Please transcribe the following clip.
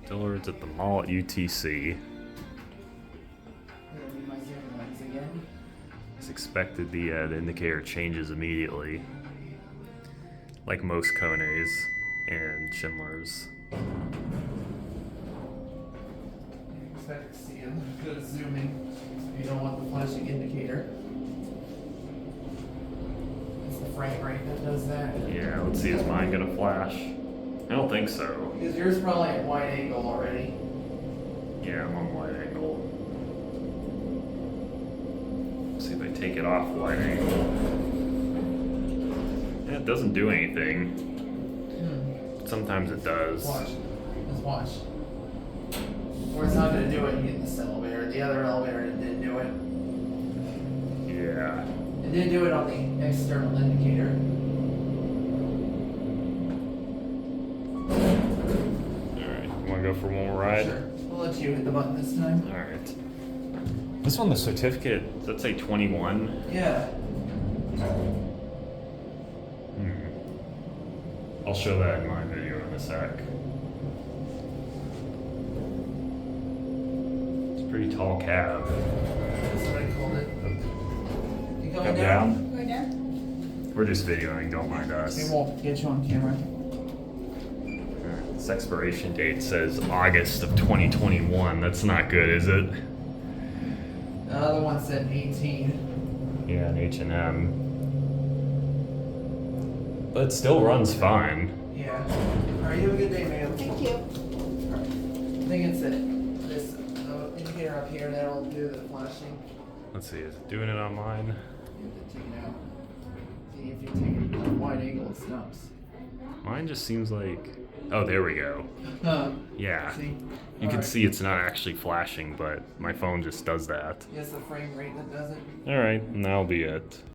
Dillard's at the mall at UTC. As expected, the indicator changes immediately, like most Kones and Schindlers. Expect to see a little bit of zooming. You don't want the flashing indicator. It's the frame rate that does that. Yeah, let's see, is mine gonna flash? I don't think so. Because yours probably at wide angle already. Yeah, I'm on wide angle. Let's see if I take it off wide angle. Yeah, it doesn't do anything. Sometimes it does. Watch. Just watch. Or it's not going to do it in this elevator. The other elevator didn't do it. Yeah. It didn't do it on the external indicator. Alright, you want to go for one more ride? Sure. We'll let you hit the button this time. Alright. This one, the certificate, does that say 21? Yeah. I'll show that in my video in a sec. It's a pretty tall cab. That's what I called it. You Come coming down? Go down. We're just videoing, don't mind us. We won't get you on camera. Alright, this expiration date says August of 2021. That's not good, is it? The other one said 18. Yeah, an H&M. But it still runs fine. Yeah. Alright, you have a good day, ma'am. Thank you. I think it's this indicator up here that'll do the flashing. Let's see, is it doing it on mine? You have to take it out. See if you take it on wide angle, it stops. Mine just seems like... Oh, there we go. Yeah. See? You can see it's not actually flashing, but my phone just does that. Yes, the frame rate that does it. Alright, and that'll be it.